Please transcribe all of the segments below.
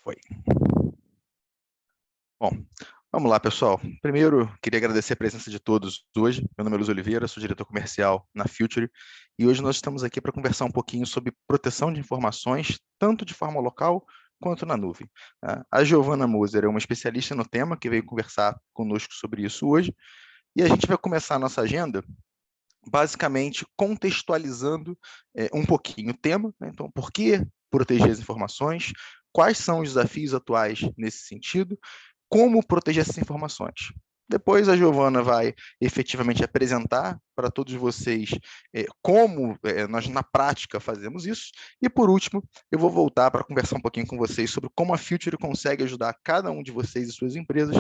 Foi. Bom, vamos lá, pessoal. Primeiro, queria agradecer a presença de todos hoje. Meu nome é Luiz Oliveira, sou diretor comercial na Future, e hoje nós estamos aqui para conversar um pouquinho sobre proteção de informações, tanto de forma local quanto na nuvem. A Giovana Moser é uma especialista no tema que veio conversar conosco sobre isso hoje, e a gente vai começar a nossa agenda basicamente contextualizando um pouquinho o tema, né? Então, por que proteger as informações, quais são os desafios atuais nesse sentido, como proteger essas informações. Depois a Giovana vai efetivamente apresentar para todos vocês como nós na prática fazemos isso. E por último, eu vou voltar para conversar um pouquinho com vocês sobre como a Future consegue ajudar cada um de vocês e suas empresas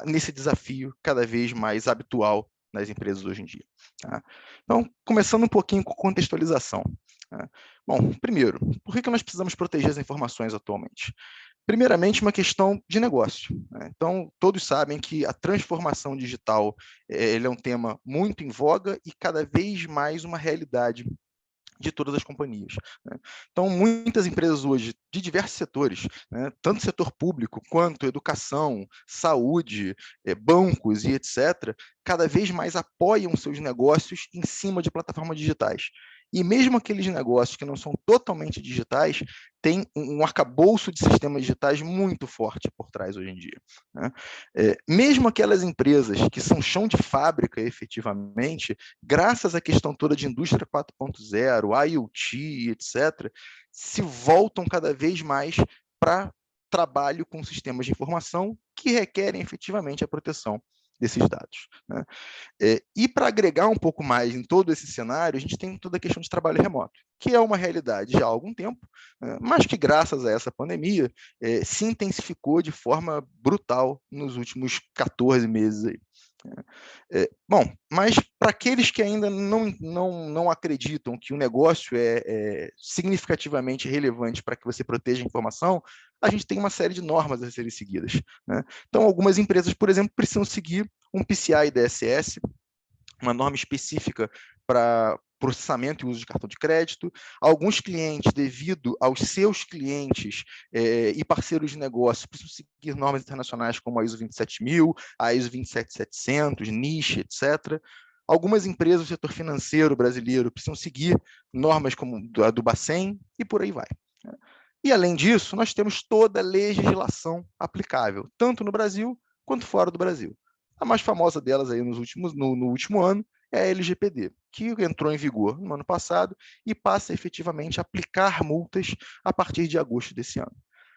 nesse desafio cada vez mais habitual nas empresas hoje em dia. Tá? Então, começando um pouquinho com contextualização. Tá? Bom, primeiro, por que nós precisamos proteger as informações atualmente? Primeiramente, uma questão de negócio, né? Então, todos sabem que a transformação digital ele é um tema muito em voga e cada vez mais uma realidade de todas as companhias, né? Então, muitas empresas hoje, de diversos setores, né, tanto setor público quanto educação, saúde, bancos e etc., cada vez mais apoiam seus negócios em cima de plataformas digitais. E mesmo aqueles negócios que não são totalmente digitais, têm um arcabouço de sistemas digitais muito forte por trás hoje em dia, né? Mesmo aquelas empresas que são chão de fábrica efetivamente, graças à questão toda de indústria 4.0, IoT, etc., se voltam cada vez mais para trabalho com sistemas de informação que requerem efetivamente a proteção desses dados, né? E para agregar um pouco mais em todo esse cenário, a gente tem toda a questão de trabalho remoto, que é uma realidade já há algum tempo, mas que graças a essa pandemia se intensificou de forma brutal nos últimos 14 meses aí. Bom, mas para aqueles que ainda não acreditam que o negócio é significativamente relevante para que você proteja a informação, a gente tem uma série de normas a serem seguidas, né? Então, algumas empresas, por exemplo, precisam seguir um PCI DSS, uma norma específica para processamento e uso de cartão de crédito. Alguns clientes, devido aos seus clientes e parceiros de negócio, precisam seguir normas internacionais como a ISO 27000, a ISO 27700, NIST, etc. Algumas empresas do setor financeiro brasileiro precisam seguir normas como a do Bacen e por aí vai. E, além disso, nós temos toda a legislação aplicável, tanto no Brasil quanto fora do Brasil. A mais famosa delas aí no último ano é a LGPD, que entrou em vigor no ano passado e passa efetivamente a aplicar multas a partir de agosto desse ano.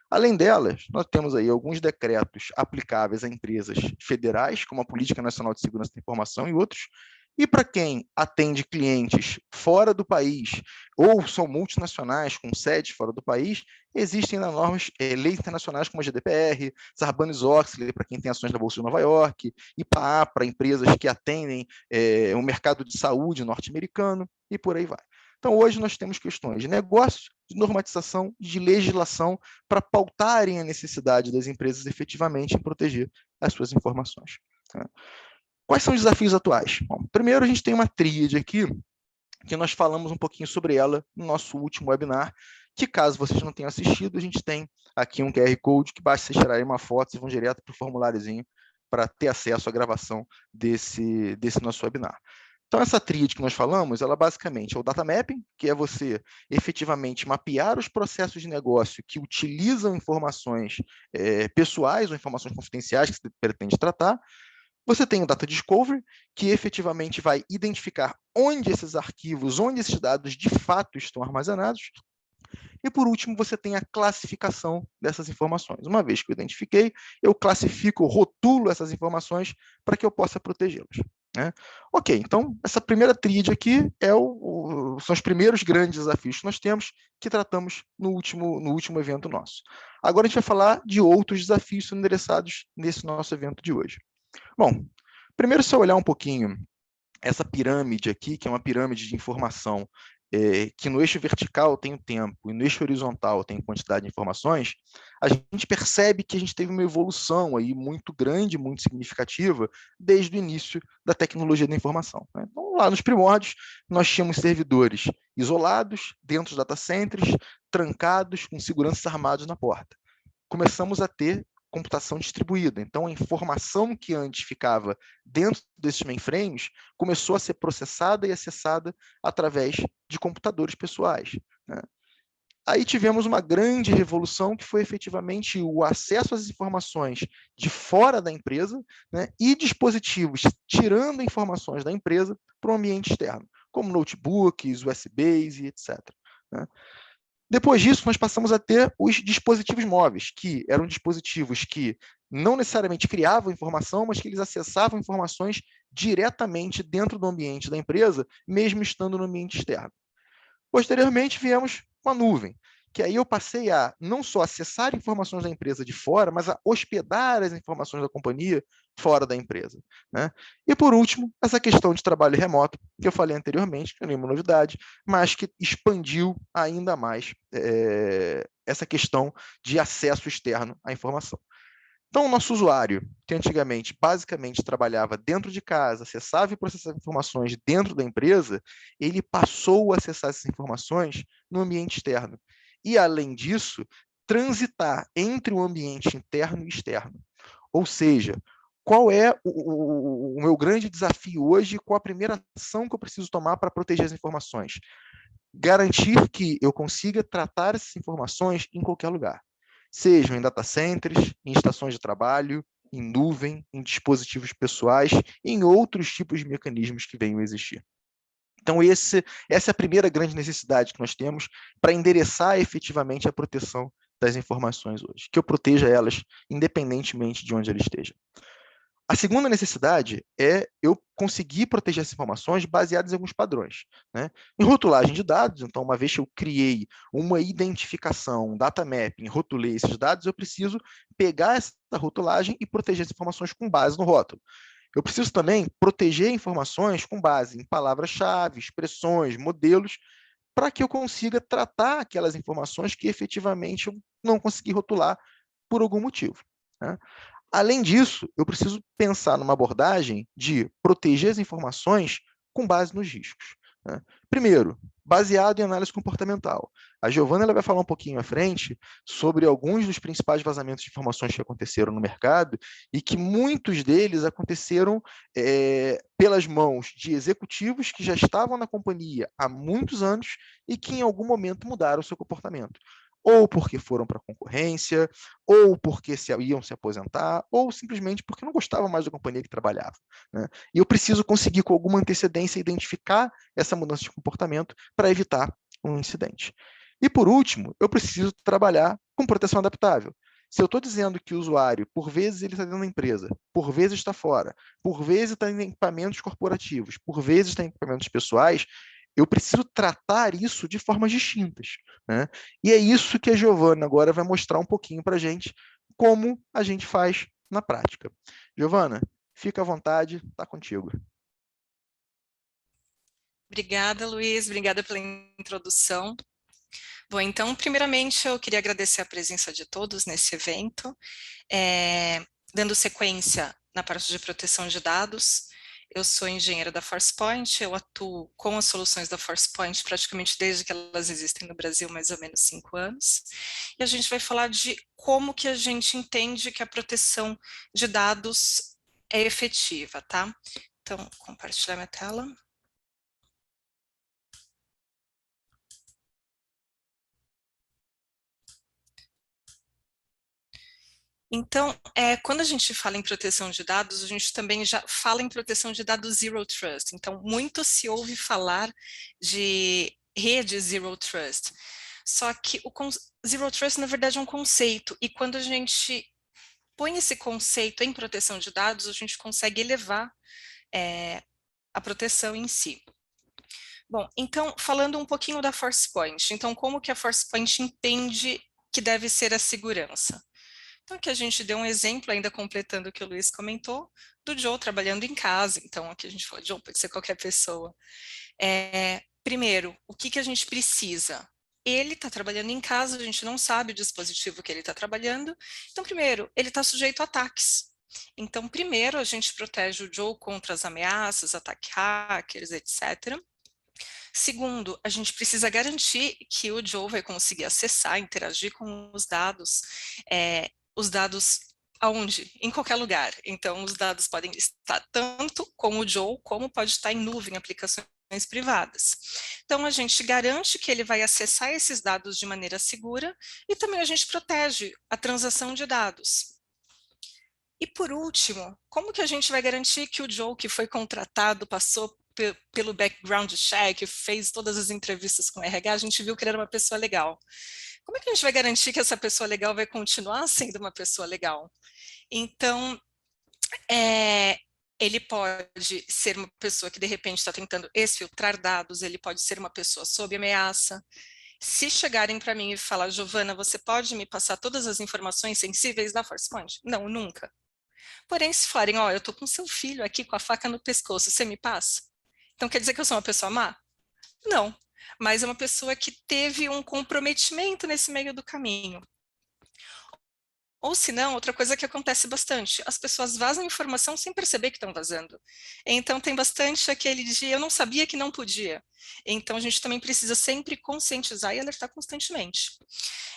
Além delas, nós temos aí alguns decretos aplicáveis a empresas federais, como a Política Nacional de Segurança da Informação e outros. E para quem atende clientes fora do país ou são multinacionais com sede fora do país, existem normas, leis internacionais como a GDPR, Sarbanes-Oxley para quem tem ações na Bolsa de Nova York, IPAA para empresas que atendem o mercado de saúde norte-americano e por aí vai. Então, hoje nós temos questões de negócio, de normatização, de legislação para pautarem a necessidade das empresas efetivamente em proteger as suas informações. Quais são os desafios atuais? Bom, primeiro, a gente tem uma tríade aqui, que nós falamos um pouquinho sobre ela no nosso último webinar, que caso vocês não tenham assistido, a gente tem aqui um QR Code que basta vocês tirarem uma foto e vão direto para o formuláriozinho para ter acesso à gravação desse nosso webinar. Então, essa tríade que nós falamos, ela basicamente é o data mapping, que é você efetivamente mapear os processos de negócio que utilizam informações pessoais ou informações confidenciais que você pretende tratar. Você tem o Data Discovery, que efetivamente vai identificar onde esses arquivos, onde esses dados de fato estão armazenados. E, por último, você tem a classificação dessas informações. Uma vez que eu identifiquei, eu classifico, rotulo essas informações para que eu possa protegê-las, né? Ok, então, essa primeira tríade aqui são os primeiros grandes desafios que nós temos, que tratamos no último evento nosso. Agora a gente vai falar de outros desafios que são endereçados nesse nosso evento de hoje. Bom, primeiro, se eu olhar um pouquinho essa pirâmide aqui, que é uma pirâmide de informação, que no eixo vertical tem o tempo e no eixo horizontal tem quantidade de informações, a gente percebe que a gente teve uma evolução aí muito grande, muito significativa, desde o início da tecnologia da informação, né? Então, lá nos primórdios, nós tínhamos servidores isolados, dentro dos data centers, trancados, com seguranças armados na porta. começamos a ter computação distribuída. Então, a informação que antes ficava dentro desses mainframes começou a ser processada e acessada através de computadores pessoais, né? Aí tivemos uma grande revolução que foi efetivamente o acesso às informações de fora da empresa, né, e dispositivos tirando informações da empresa para o ambiente externo, como notebooks, USBs e etc., né? Depois disso, nós passamos a ter os dispositivos móveis, que eram dispositivos que não necessariamente criavam informação, mas que eles acessavam informações diretamente dentro do ambiente da empresa, mesmo estando no ambiente externo. Posteriormente, viemos com a nuvem, que aí eu passei a não só acessar informações da empresa de fora, mas a hospedar as informações da companhia fora da empresa, né? E por último, essa questão de trabalho remoto, que eu falei anteriormente, que não é nenhuma novidade, mas que expandiu ainda mais essa questão de acesso externo à informação. Então, o nosso usuário, que antigamente basicamente trabalhava dentro de casa, acessava e processava informações dentro da empresa, ele passou a acessar essas informações no ambiente externo. E, além disso, transitar entre o ambiente interno e externo. Ou seja, qual é o meu grande desafio hoje? Qual a primeira ação que eu preciso tomar para proteger as informações? Garantir que eu consiga tratar essas informações em qualquer lugar, sejam em data centers, em estações de trabalho, em nuvem, em dispositivos pessoais, em outros tipos de mecanismos que venham a existir. Então, essa é a primeira grande necessidade que nós temos para endereçar efetivamente a proteção das informações hoje, que eu proteja elas independentemente de onde elas estejam. A segunda necessidade é eu conseguir proteger essas informações baseadas em alguns padrões, né? Em rotulagem de dados, então, uma vez que eu criei uma identificação, um data mapping, rotulei esses dados, eu preciso pegar essa rotulagem e proteger as informações com base no rótulo. Eu preciso também proteger informações com base em palavras-chave, expressões, modelos, para que eu consiga tratar aquelas informações que efetivamente eu não consegui rotular por algum motivo, né? Além disso, eu preciso pensar numa abordagem de proteger as informações com base nos riscos, né? Primeiro, baseado em análise comportamental. A Giovana ela vai falar um pouquinho à frente sobre alguns dos principais vazamentos de informações que aconteceram no mercado e que muitos deles aconteceram pelas mãos de executivos que já estavam na companhia há muitos anos e que em algum momento mudaram o seu comportamento, ou porque foram para a concorrência, ou porque iam se aposentar, ou simplesmente porque não gostavam mais da companhia que trabalhavam, né? E eu preciso conseguir, com alguma antecedência, identificar essa mudança de comportamento para evitar um incidente. E, por último, eu preciso trabalhar com proteção adaptável. Se eu estou dizendo que o usuário, por vezes, ele está dentro da empresa, por vezes está fora, por vezes está em equipamentos corporativos, por vezes está em equipamentos pessoais, eu preciso tratar isso de formas distintas, né? E é isso que a Giovana agora vai mostrar um pouquinho para a gente como a gente faz na prática. Giovana, fica à vontade, está contigo. Obrigada, Luiz, obrigada pela introdução. Bom, então, primeiramente, eu queria agradecer a presença de todos nesse evento, dando sequência na parte de proteção de dados. Eu sou engenheira da ForcePoint, eu atuo com as soluções da ForcePoint praticamente desde que elas existem no Brasil, mais ou menos 5 anos, e a gente vai falar de como que a gente entende que a proteção de dados é efetiva, tá? Então, compartilhar minha tela. Então, quando a gente fala em proteção de dados, a gente também já fala em proteção de dados Zero Trust. Então, muito se ouve falar de rede Zero Trust. Só que o Zero Trust, na verdade, é um conceito. E quando a gente põe esse conceito em proteção de dados, a gente consegue elevar a proteção em si. Bom, então, falando um pouquinho da ForcePoint. Então, como que a ForcePoint entende que deve ser a segurança? Então, aqui a gente deu um exemplo, ainda completando o que o Luiz comentou, do Joe trabalhando em casa. Então, aqui a gente fala, Joe pode ser qualquer pessoa. Primeiro, o que a gente precisa? Ele está trabalhando em casa, a gente não sabe o dispositivo que ele está trabalhando. Então, primeiro, ele está sujeito a ataques. Então, primeiro, a gente protege o Joe contra as ameaças, ataques hackers, etc. Segundo, a gente precisa garantir que o Joe vai conseguir acessar, interagir com os dados aonde? Em qualquer lugar. Então, os dados podem estar tanto com o Joe, como pode estar em nuvem, aplicações privadas. Então, a gente garante que ele vai acessar esses dados de maneira segura e também a gente protege a transação de dados. E por último, como que a gente vai garantir que o Joe, que foi contratado, passou pelo background check, fez todas as entrevistas com o RH, a gente viu que ele era uma pessoa legal. Como é que a gente vai garantir que essa pessoa legal vai continuar sendo uma pessoa legal? Então, ele pode ser uma pessoa que de repente está tentando exfiltrar dados, ele pode ser uma pessoa sob ameaça. Se chegarem para mim e falar, Giovana, você pode me passar todas as informações sensíveis da ForcePoint? Não, nunca. Porém, se falarem, ó, eu estou com seu filho aqui com a faca no pescoço, você me passa? Então quer dizer que eu sou uma pessoa má? Não, mas é uma pessoa que teve um comprometimento nesse meio do caminho. Ou se não, outra coisa que acontece bastante, as pessoas vazam informação sem perceber que estão vazando. Então tem bastante aquele de eu não sabia que não podia. Então a gente também precisa sempre conscientizar e alertar constantemente.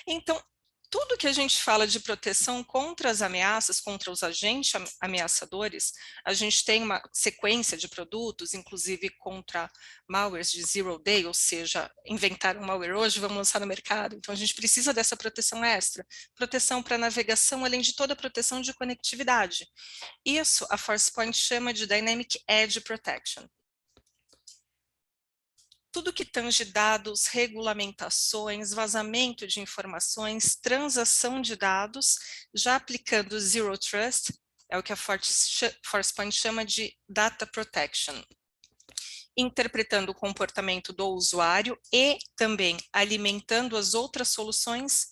Então, tudo que a gente fala de proteção contra as ameaças, contra os agentes ameaçadores, a gente tem uma sequência de produtos, inclusive contra malwares de zero day, ou seja, inventaram um malware hoje, vamos lançar no mercado. Então a gente precisa dessa proteção extra, proteção para navegação, além de toda a proteção de conectividade. Isso a ForcePoint chama de Dynamic Edge Protection. Tudo que tange dados, regulamentações, vazamento de informações, transação de dados, já aplicando Zero Trust, é o que a ForcePoint chama de Data Protection. Interpretando o comportamento do usuário e também alimentando as outras soluções,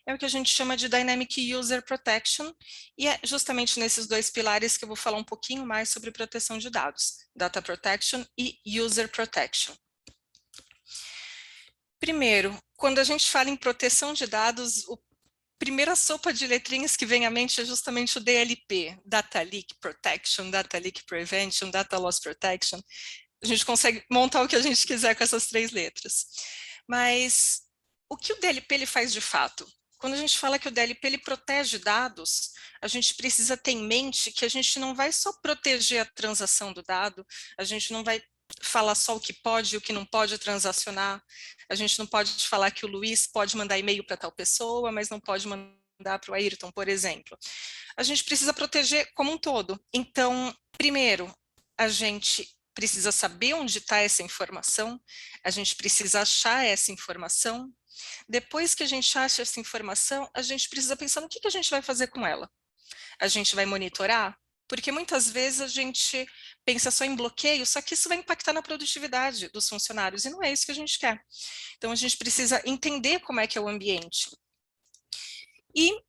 é o que a gente chama de Dynamic User Protection, e é justamente nesses dois pilares que eu vou falar um pouquinho mais sobre proteção de dados, Data Protection e User Protection. Primeiro, quando a gente fala em proteção de dados, a primeira sopa de letrinhas que vem à mente é justamente o DLP, Data Leak Protection, Data Leak Prevention, Data Loss Protection. A gente consegue montar o que a gente quiser com essas três letras. Mas o que o DLP ele faz de fato? Quando a gente fala que o DLP ele protege dados, a gente precisa ter em mente que a gente não vai só proteger a transação do dado, a gente não vai falar só o que pode e o que não pode transacionar, a gente não pode falar que o Luiz pode mandar e-mail para tal pessoa, mas não pode mandar para o Ayrton, por exemplo. A gente precisa proteger como um todo. Então, primeiro, a gente precisa saber onde está essa informação, a gente precisa achar essa informação. Depois que a gente acha essa informação, a gente precisa pensar no que a gente vai fazer com ela. A gente vai monitorar? Porque muitas vezes a gente pensa só em bloqueio, só que isso vai impactar na produtividade dos funcionários, e não é isso que a gente quer. Então, a gente precisa entender como é que é o ambiente. E,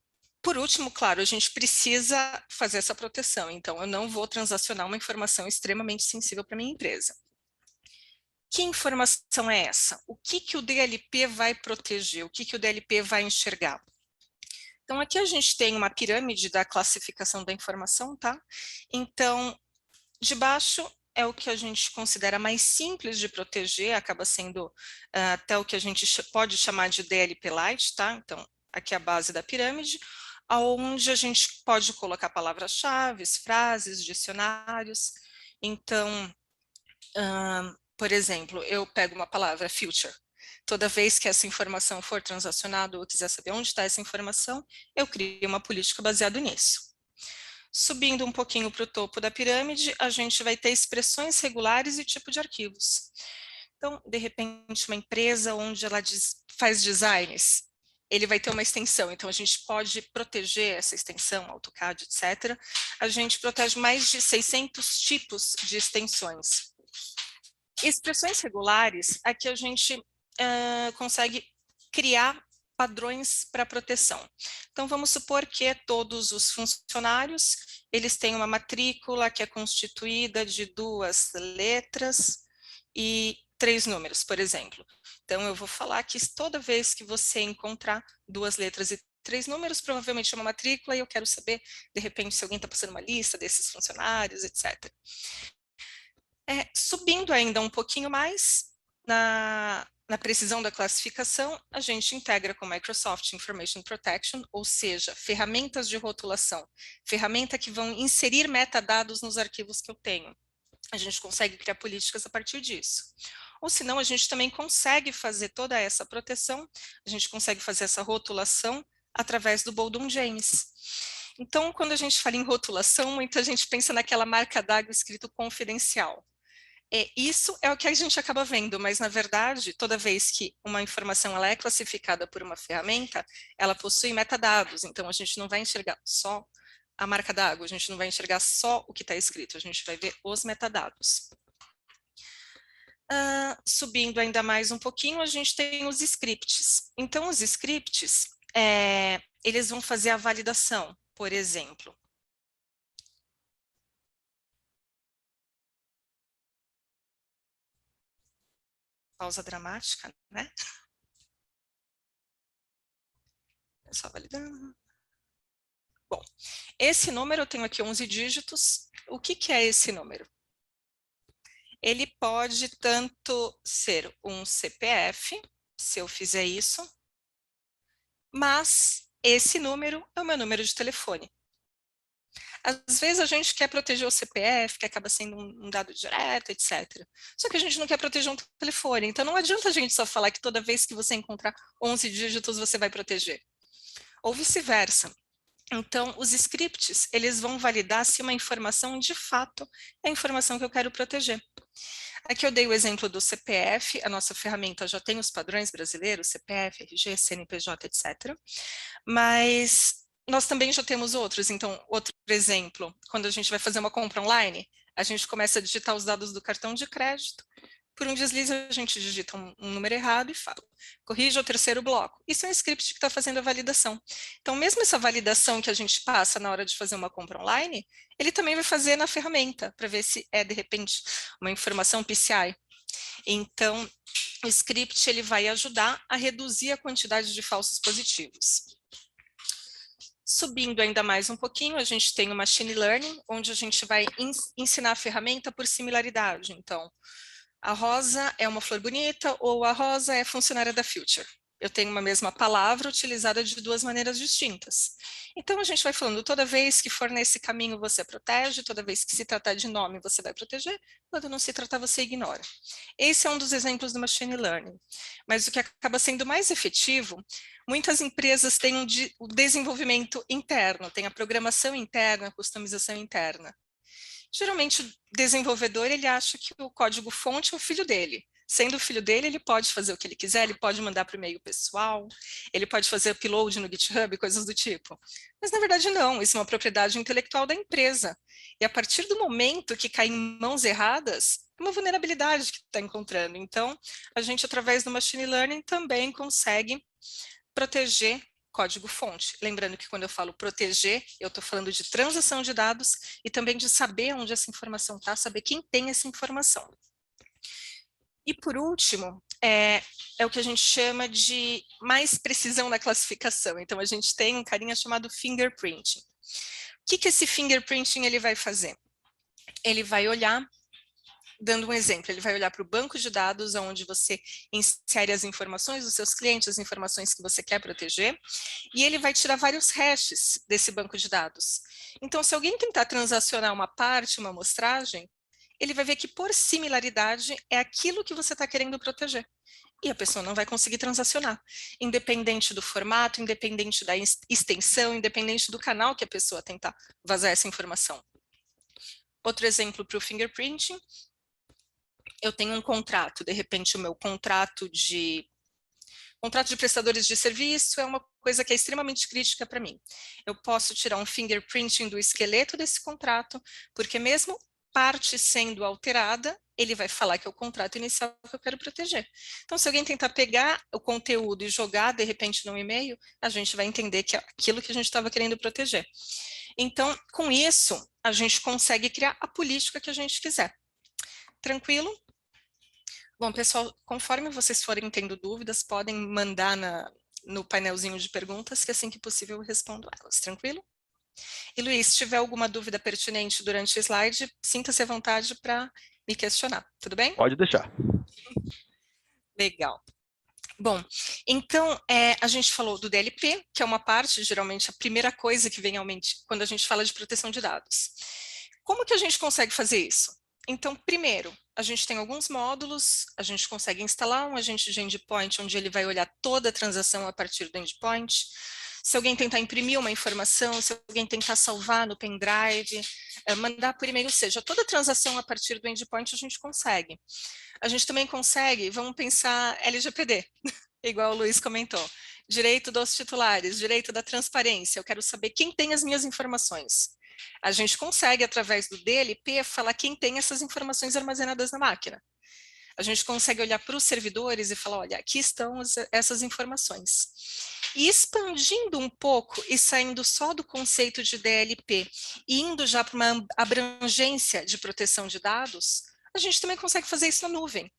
por último, claro, a gente precisa fazer essa proteção. Então, eu não vou transacionar uma informação extremamente sensível para a minha empresa. Que informação é essa? O que o DLP vai proteger? O que o DLP vai enxergar? Então, aqui a gente tem uma pirâmide da classificação da informação, tá? Então, de baixo é o que a gente considera mais simples de proteger, acaba sendo até o que a gente pode chamar de DLP Lite, tá? Então, aqui é a base da pirâmide, onde a gente pode colocar palavras-chave, frases, dicionários. Então, por exemplo, eu pego uma palavra, future. Toda vez que essa informação for transacionada ou eu quiser saber onde está essa informação, eu crio uma política baseada nisso. Subindo um pouquinho para o topo da pirâmide, a gente vai ter expressões regulares e tipo de arquivos. Então, de repente, uma empresa onde ela faz designs, ele vai ter uma extensão, então a gente pode proteger essa extensão, AutoCAD, etc. A gente protege mais de 600 tipos de extensões. Expressões regulares, aqui a gente consegue criar padrões para proteção. Então, vamos supor que todos os funcionários, eles têm uma matrícula que é constituída de 2 letras e 3 números, por exemplo. Então, eu vou falar que toda vez que você encontrar 2 letras e 3 números, provavelmente é uma matrícula, e eu quero saber, de repente, se alguém está passando uma lista desses funcionários, etc. Subindo ainda um pouquinho mais, Na precisão da classificação, a gente integra com Microsoft Information Protection, ou seja, ferramentas de rotulação, ferramenta que vão inserir metadados nos arquivos que eu tenho. A gente consegue criar políticas a partir disso. Ou senão, a gente também consegue fazer toda essa proteção, a gente consegue fazer essa rotulação através do Boldon James. Então, quando a gente fala em rotulação, muita gente pensa naquela marca d'água escrito confidencial. Isso é o que a gente acaba vendo, mas na verdade, toda vez que uma informação ela é classificada por uma ferramenta, ela possui metadados, então a gente não vai enxergar só a marca d'água, a gente não vai enxergar só o que está escrito, a gente vai ver os metadados. Subindo ainda mais um pouquinho, a gente tem os scripts. Então, os scripts, eles vão fazer a validação, por exemplo. Pausa dramática, né? É só validando. Bom, esse número eu tenho aqui 11 dígitos. O que é esse número? Ele pode tanto ser um CPF, se eu fizer isso, mas esse número é o meu número de telefone. Às vezes a gente quer proteger o CPF, que acaba sendo um dado direto, etc. Só que a gente não quer proteger um telefone, então não adianta a gente só falar que toda vez que você encontrar 11 dígitos você vai proteger. Ou vice-versa. Então, os scripts, eles vão validar se uma informação, de fato, é a informação que eu quero proteger. Aqui eu dei o exemplo do CPF, a nossa ferramenta já tem os padrões brasileiros, CPF, RG, CNPJ, etc. Mas nós também já temos outros. Então, outro exemplo, quando a gente vai fazer uma compra online, a gente começa a digitar os dados do cartão de crédito, por um deslize a gente digita um número errado e fala, corrija o terceiro bloco. Isso é um script que está fazendo a validação. Então, mesmo essa validação que a gente passa na hora de fazer uma compra online, ele também vai fazer na ferramenta, para ver se é, de repente, uma informação PCI. Então, o script ele vai ajudar a reduzir a quantidade de falsos positivos. Subindo ainda mais um pouquinho, a gente tem o Machine Learning, onde a gente vai ensinar a ferramenta por similaridade. Então, a Rosa é uma flor bonita ou a Rosa é funcionária da Future. Eu tenho uma mesma palavra utilizada de duas maneiras distintas. Então, a gente vai falando, toda vez que for nesse caminho você protege, toda vez que se tratar de nome você vai proteger, quando não se tratar você ignora. Esse é um dos exemplos do Machine Learning. Mas o que acaba sendo mais efetivo, muitas empresas têm o desenvolvimento interno, tem a programação interna, a customização interna. Geralmente o desenvolvedor ele acha que o código-fonte é o filho dele. Sendo o filho dele, ele pode fazer o que ele quiser, ele pode mandar para o e-mail pessoal, ele pode fazer upload no GitHub, coisas do tipo. Mas na verdade não, isso é uma propriedade intelectual da empresa. E a partir do momento que cai em mãos erradas, é uma vulnerabilidade que está encontrando. Então, a gente através do Machine Learning também consegue proteger código-fonte. Lembrando que quando eu falo proteger, eu estou falando de transação de dados e também de saber onde essa informação está, saber quem tem essa informação. E por último, é o que a gente chama de mais precisão na classificação. Então a gente tem um carinha chamado fingerprinting. O que esse fingerprinting ele vai fazer? Ele vai olhar, dando um exemplo, ele vai olhar para o banco de dados onde você insere as informações dos seus clientes, as informações que você quer proteger, e ele vai tirar vários hashes desse banco de dados. Então, se alguém tentar transacionar uma parte, uma amostragem, ele vai ver que por similaridade é aquilo que você está querendo proteger. E a pessoa não vai conseguir transacionar, independente do formato, independente da extensão, independente do canal que a pessoa tentar vazar essa informação. Outro exemplo para o fingerprinting, eu tenho um contrato, de repente o meu contrato de prestadores de serviço é uma coisa que é extremamente crítica para mim. Eu posso tirar um fingerprinting do esqueleto desse contrato, porque mesmo parte sendo alterada, ele vai falar que é o contrato inicial que eu quero proteger. Então, se alguém tentar pegar o conteúdo e jogar, de repente, num e-mail, a gente vai entender que é aquilo que a gente estava querendo proteger. Então, com isso, a gente consegue criar a política que a gente quiser. Tranquilo? Bom, pessoal, conforme vocês forem tendo dúvidas, podem mandar no painelzinho de perguntas, que assim que possível eu respondo elas, tranquilo? E Luiz, se tiver alguma dúvida pertinente durante o slide, sinta-se à vontade para me questionar, tudo bem? Pode deixar. Legal. Bom, então, a gente falou do DLP, que é uma parte, geralmente, a primeira coisa que vem à mente quando a gente fala de proteção de dados. Como que a gente consegue fazer isso? Então, primeiro, a gente tem alguns módulos, a gente consegue instalar um agente de endpoint, onde ele vai olhar toda a transação a partir do endpoint. Se alguém tentar imprimir uma informação, se alguém tentar salvar no pendrive, mandar por e-mail, ou seja, toda transação a partir do endpoint a gente consegue. A gente também consegue, vamos pensar LGPD, igual o Luiz comentou. Direito dos titulares, direito da transparência, eu quero saber quem tem as minhas informações. A gente consegue, através do DLP, falar quem tem essas informações armazenadas na máquina. A gente consegue olhar para os servidores e falar, olha, aqui estão essas informações. E expandindo um pouco e saindo só do conceito de DLP e indo já para uma abrangência de proteção de dados, a gente também consegue fazer isso na nuvem.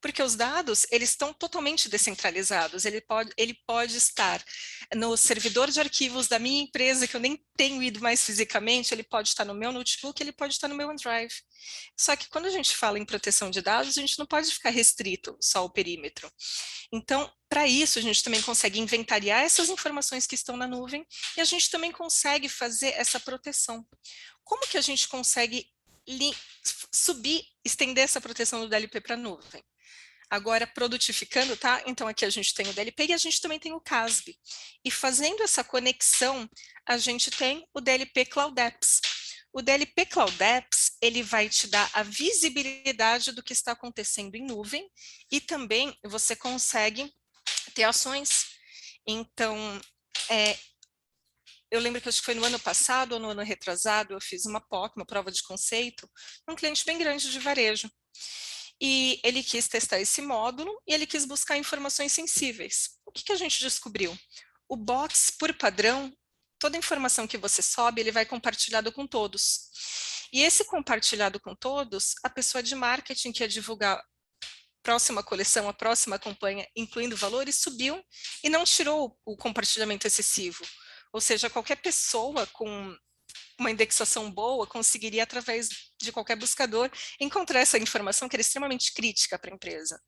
Porque os dados, eles estão totalmente descentralizados, ele pode estar no servidor de arquivos da minha empresa, que eu nem tenho ido mais fisicamente, ele pode estar no meu notebook, ele pode estar no meu OneDrive. Só que quando a gente fala em proteção de dados, a gente não pode ficar restrito só ao perímetro. Então, para isso, a gente também consegue inventariar essas informações que estão na nuvem e a gente também consegue fazer essa proteção. Como que a gente consegue subir, estender essa proteção do DLP para a nuvem? Agora, produtificando, tá? Então, aqui a gente tem o DLP e a gente também tem o CASB. E fazendo essa conexão, a gente tem o DLP Cloud Apps. O DLP Cloud Apps, ele vai te dar a visibilidade do que está acontecendo em nuvem e também você consegue ter ações. Então, eu lembro que acho que foi no ano passado ou no ano retrasado, eu fiz uma POC, uma prova de conceito, num cliente bem grande de varejo. E ele quis testar esse módulo e ele quis buscar informações sensíveis. O que a gente descobriu? O box, por padrão, toda informação que você sobe, ele vai compartilhado com todos. E esse compartilhado com todos, a pessoa de marketing que ia divulgar a próxima coleção, a próxima campanha, incluindo valores, subiu e não tirou o compartilhamento excessivo. Ou seja, qualquer pessoa com uma indexação boa conseguiria, através de qualquer buscador, encontrar essa informação que era extremamente crítica para a empresa.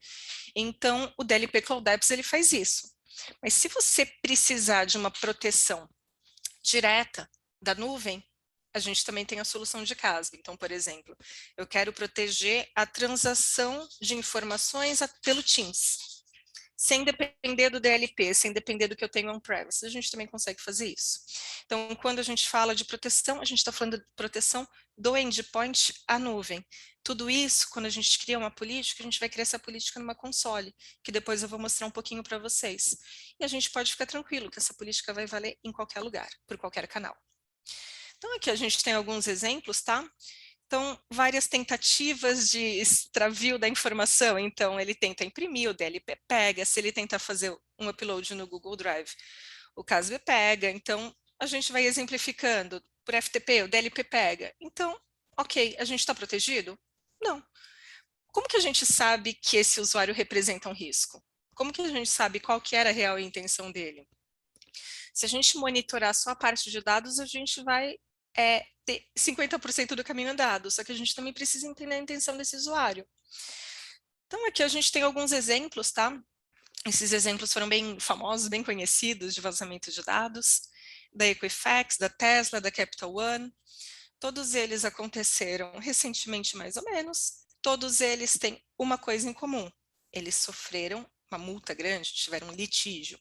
Então, o DLP Cloud Apps, ele faz isso. Mas se você precisar de uma proteção direta da nuvem, a gente também tem a solução de CASB. Então, por exemplo, eu quero proteger a transação de informações pelo Teams, sem depender do DLP, sem depender do que eu tenho on-premise. A gente também consegue fazer isso. Então, quando a gente fala de proteção, a gente está falando de proteção do endpoint à nuvem. Tudo isso, quando a gente cria uma política, a gente vai criar essa política numa console, que depois eu vou mostrar um pouquinho para vocês. E a gente pode ficar tranquilo que essa política vai valer em qualquer lugar, por qualquer canal. Então, aqui a gente tem alguns exemplos, tá? Então, várias tentativas de extravio da informação. Então, ele tenta imprimir, o DLP pega. Se ele tenta fazer um upload no Google Drive, o CASB pega. Então, a gente vai exemplificando. Por FTP, o DLP pega. Então, ok, a gente está protegido? Não. Como que a gente sabe que esse usuário representa um risco? Como que a gente sabe qual que era a real intenção dele? Se a gente monitorar só a parte de dados, a gente vai ter 50% do caminho andado, só que a gente também precisa entender a intenção desse usuário. Então, aqui a gente tem alguns exemplos, tá? Esses exemplos foram bem famosos, bem conhecidos de vazamento de dados, da Equifax, da Tesla, da Capital One. Todos eles aconteceram recentemente, mais ou menos. Todos eles têm uma coisa em comum. Eles sofreram uma multa grande, tiveram um litígio.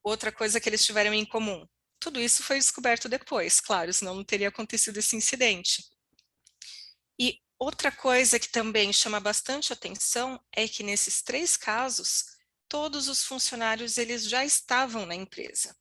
Outra coisa que eles tiveram em comum, tudo isso foi descoberto depois, claro, senão não teria acontecido esse incidente. E outra coisa que também chama bastante atenção é que nesses 3 casos, todos os funcionários eles já estavam na empresa.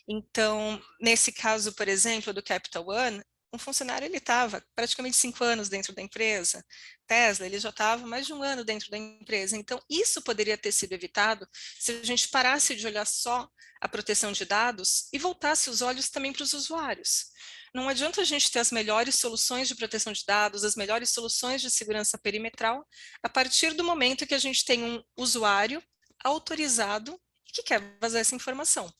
Então, nesse caso, por exemplo, do Capital One, um funcionário ele estava praticamente 5 anos dentro da empresa. Tesla, ele já estava mais de 1 ano dentro da empresa. Então, isso poderia ter sido evitado se a gente parasse de olhar só a proteção de dados e voltasse os olhos também para os usuários. Não adianta a gente ter as melhores soluções de proteção de dados, as melhores soluções de segurança perimetral, a partir do momento que a gente tem um usuário autorizado que quer vazar essa informação.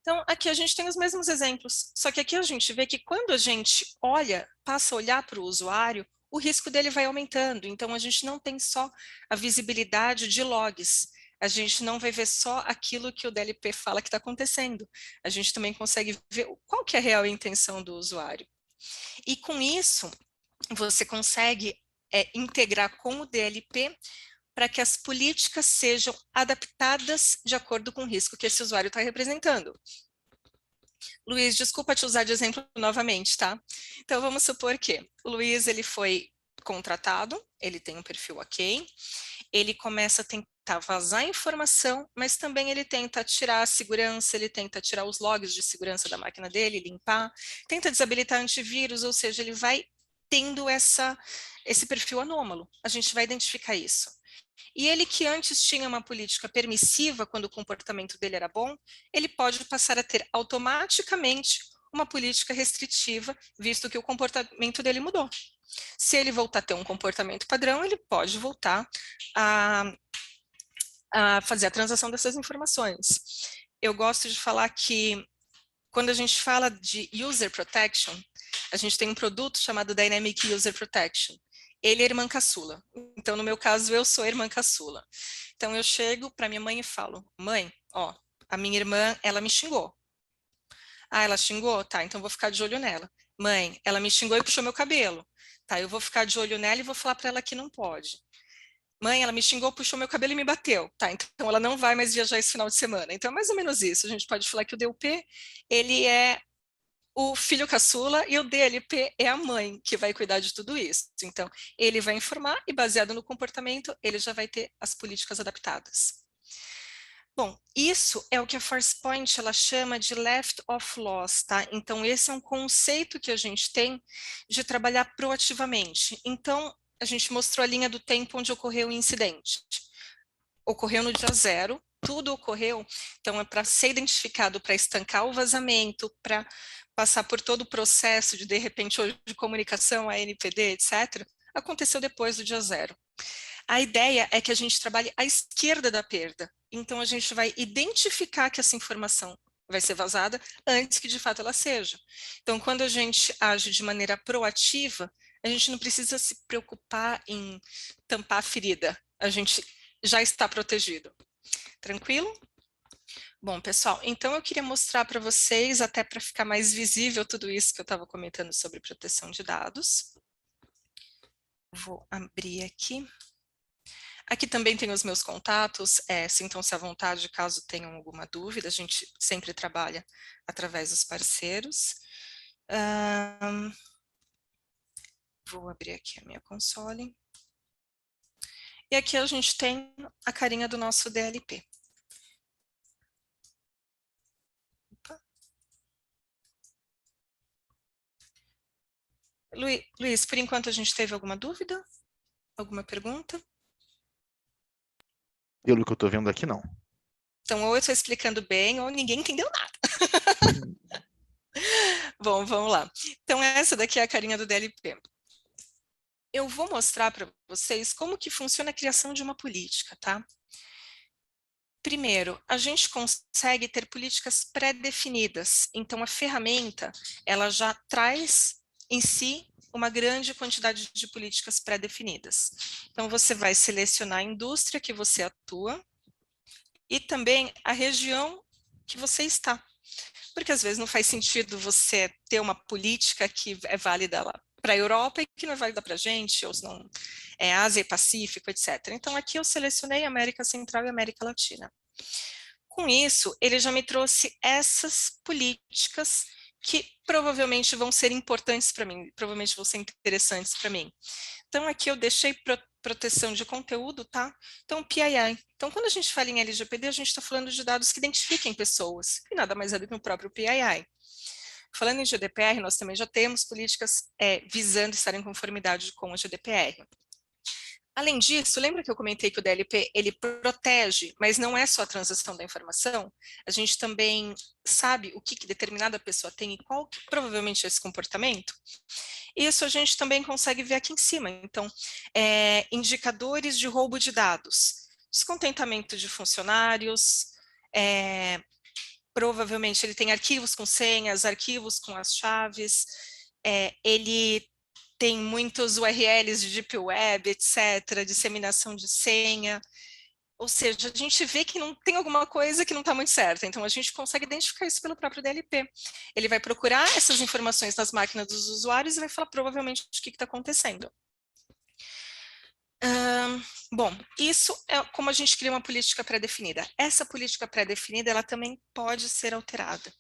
Então, aqui a gente tem os mesmos exemplos, só que aqui a gente vê que quando a gente olha, passa a olhar para o o risco dele vai aumentando. Então, a gente não tem só a visibilidade de logs, a gente não vai ver só aquilo que o DLP fala que está acontecendo, a gente também consegue ver qual que é a real intenção do usuário. E com isso, você consegue integrar com o DLP para que as políticas sejam adaptadas de acordo com o risco que esse usuário está representando. Luiz, desculpa te usar de exemplo novamente, tá? Então, vamos supor que o Luiz, ele foi contratado, ele tem um perfil ok, ele começa a tentar vazar informação, mas também ele tenta tirar a segurança, ele tenta tirar os logs de segurança da máquina dele, limpar, tenta desabilitar antivírus, ou seja, ele vai tendo esse perfil anômalo. A gente vai identificar isso. E ele que antes tinha uma política permissiva, quando o comportamento dele era bom, ele pode passar a ter automaticamente uma política restritiva, visto que o comportamento dele mudou. Se ele voltar a ter um comportamento padrão, ele pode voltar a fazer a transação dessas informações. Eu gosto de falar que, quando a gente fala de User Protection, a gente tem um produto chamado Dynamic User Protection. Ele é irmã caçula. Então, no meu caso, eu sou a irmã caçula. Então, eu chego para minha mãe e falo, mãe, ó, a minha irmã, ela me xingou. Ah, ela xingou? Tá, então eu vou ficar de olho nela. Mãe, ela me xingou e puxou meu cabelo. Tá, eu vou ficar de olho nela e vou falar para ela que não pode. Mãe, ela me xingou, puxou meu cabelo e me bateu. Tá, então ela não vai mais viajar esse final de semana. Então é mais ou menos isso. A gente pode falar que o DUP, ele é o filho caçula e o DLP é a mãe que vai cuidar de tudo isso. Então, ele vai informar e, baseado no comportamento, ele já vai ter as políticas adaptadas. Bom, isso é o que a Forcepoint ela chama de left of loss, tá? Então, esse é um conceito que a gente tem de trabalhar proativamente. Então, a gente mostrou a linha do tempo onde ocorreu o incidente. Ocorreu no dia 0, tudo ocorreu, então é para ser identificado, para estancar o vazamento, para passar por todo o processo de repente, hoje de comunicação, a NPD, etc., aconteceu depois do dia 0. A ideia é que a gente trabalhe à esquerda da perda, então a gente vai identificar que essa informação vai ser vazada antes que de fato ela seja. Então, quando a gente age de maneira proativa, a gente não precisa se preocupar em tampar a ferida, a gente já está protegido. Tranquilo? Bom, pessoal, então eu queria mostrar para vocês, até para ficar mais visível tudo isso que eu estava comentando sobre proteção de dados. Vou abrir aqui. Aqui também tem os meus contatos, sintam-se à vontade caso tenham alguma dúvida, a gente sempre trabalha através dos parceiros. Vou abrir aqui a minha console. E aqui a gente tem a carinha do nosso DLP. Opa. Luiz, por enquanto a gente teve alguma dúvida? Alguma pergunta? Pelo que eu estou vendo aqui, não. Então, ou eu estou explicando bem, ou ninguém entendeu nada. Bom, vamos lá. Então, essa daqui é a carinha do DLP. Eu vou mostrar para vocês como que funciona a criação de uma política, tá? Primeiro, a gente consegue ter políticas pré-definidas. Então, a ferramenta, ela já traz em si uma grande quantidade de políticas pré-definidas. Então, você vai selecionar a indústria que você atua e também a região que você está. Porque às vezes não faz sentido você ter uma política que é válida lá para a Europa e que não é válida para a gente, ou se não é Ásia e Pacífico, etc. Então aqui eu selecionei América Central e América Latina. Com isso, ele já me trouxe essas políticas que provavelmente vão ser importantes para mim, provavelmente vão ser interessantes para mim. Então aqui eu deixei proteção de conteúdo, tá? Então, PII. Então, quando a gente fala em LGPD, a gente está falando de dados que identifiquem pessoas, e nada mais é do que o próprio PII. Falando em GDPR, nós também já temos políticas visando estar em conformidade com o GDPR. Além disso, lembra que eu comentei que o DLP, ele protege, mas não é só a transação da informação? A gente também sabe o que determinada pessoa tem e qual que provavelmente é esse comportamento? Isso a gente também consegue ver aqui em cima. Então, indicadores de roubo de dados, descontentamento de funcionários, provavelmente ele tem arquivos com senhas, arquivos com as chaves, ele tem muitos URLs de Deep Web, etc., disseminação de senha. Ou seja, a gente vê que não tem alguma coisa que não está muito certa, então a gente consegue identificar isso pelo próprio DLP. Ele vai procurar essas informações nas máquinas dos usuários e vai falar provavelmente o que está acontecendo. Bom, isso é como a gente cria uma política pré-definida. Essa política pré-definida, ela também pode ser alterada.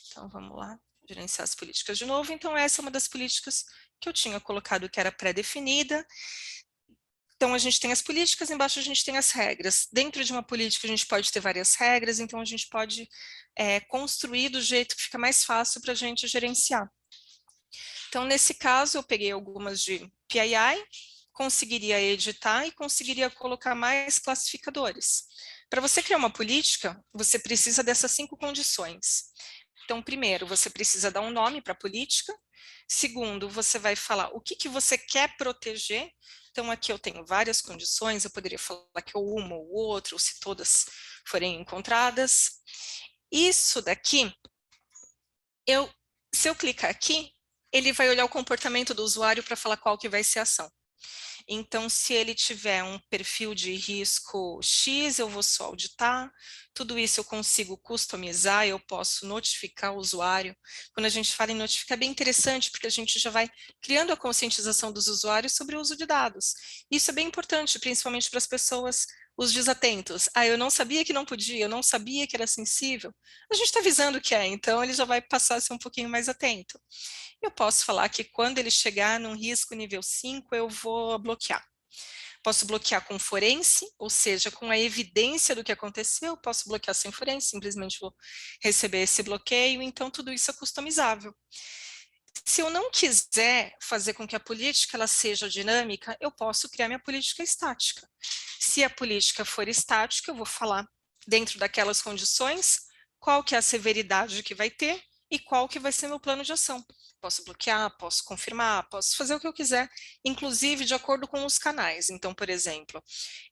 Então, vamos lá, gerenciar as políticas de novo. Então, essa é uma das políticas que eu tinha colocado que era pré-definida. Então, a gente tem as políticas, embaixo a gente tem as regras. Dentro de uma política, a gente pode ter várias regras, então a gente pode construir do jeito que fica mais fácil para a gente gerenciar. Então, nesse caso, eu peguei algumas de PII, conseguiria editar e conseguiria colocar mais classificadores. Para você criar uma política, você precisa dessas 5 condições. Então, primeiro, você precisa dar um nome para a política. Segundo, você vai falar o que você quer proteger. Então, aqui eu tenho várias condições, eu poderia falar que ou uma ou outra, ou se todas forem encontradas. Isso daqui, se eu clicar aqui, ele vai olhar o comportamento do usuário para falar qual que vai ser a ação. Então, se ele tiver um perfil de risco X, eu vou só auditar. Tudo isso eu consigo customizar, eu posso notificar o usuário. Quando a gente fala em notificar, é bem interessante, porque a gente já vai criando a conscientização dos usuários sobre o uso de dados. Isso é bem importante, principalmente para as pessoas, os desatentos. Eu não sabia que não podia, eu não sabia que era sensível. A gente está avisando que é, então ele já vai passar a ser um pouquinho mais atento. Eu posso falar que quando ele chegar num risco nível 5, eu vou bloquear. Posso bloquear com forense, ou seja, com a evidência do que aconteceu, posso bloquear sem forense, simplesmente vou receber esse bloqueio, então tudo isso é customizável. Se eu não quiser fazer com que a política ela seja dinâmica, eu posso criar minha política estática. Se a política for estática, eu vou falar dentro daquelas condições, qual que é a severidade que vai ter e qual que vai ser meu plano de ação. Posso bloquear, posso confirmar, posso fazer o que eu quiser, inclusive de acordo com os canais. Então, por exemplo,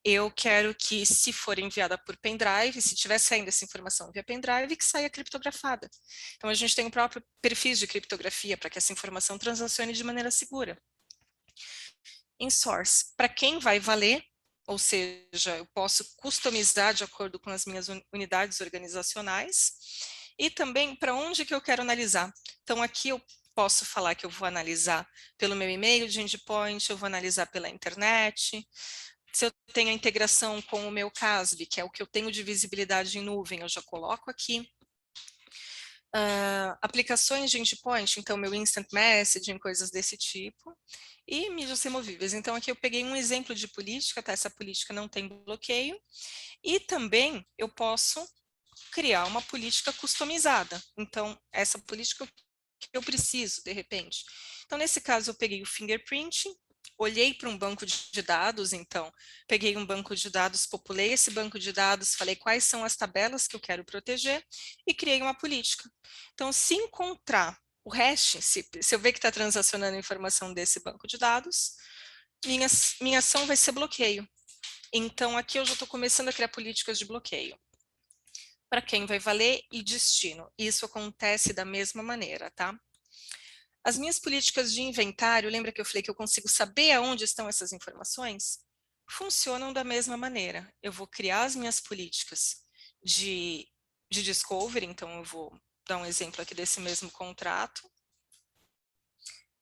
eu quero que, se for enviada por pendrive, se estiver saindo essa informação via pendrive, que saia criptografada. Então, a gente tem o próprio perfil de criptografia para que essa informação transacione de maneira segura. Em source, para quem vai valer, ou seja, eu posso customizar de acordo com as minhas unidades organizacionais, e também para onde que eu quero analisar. Então, aqui eu posso falar que eu vou analisar pelo meu e-mail de endpoint, eu vou analisar pela internet. Se eu tenho a integração com o meu CASB, que é o que eu tenho de visibilidade em nuvem, eu já coloco aqui. Aplicações de endpoint, então meu instant messaging, coisas desse tipo. E mídias removíveis. Então, aqui eu peguei um exemplo de política, tá? Essa política não tem bloqueio. E também eu posso criar uma política customizada. Então, essa política que eu preciso, de repente. Então, nesse caso, eu peguei o fingerprint, olhei para um banco de dados, então, peguei um banco de dados, populei esse banco de dados, falei quais são as tabelas que eu quero proteger e criei uma política. Então, se encontrar o hash, se eu ver que está transacionando informação desse banco de dados, minha ação vai ser bloqueio. Então, aqui eu já estou começando a criar políticas de bloqueio. Para quem vai valer e destino. Isso acontece da mesma maneira, tá? As minhas políticas de inventário, lembra que eu falei que eu consigo saber aonde estão essas informações? Funcionam da mesma maneira. Eu vou criar as minhas políticas de discovery, então eu vou dar um exemplo aqui desse mesmo contrato.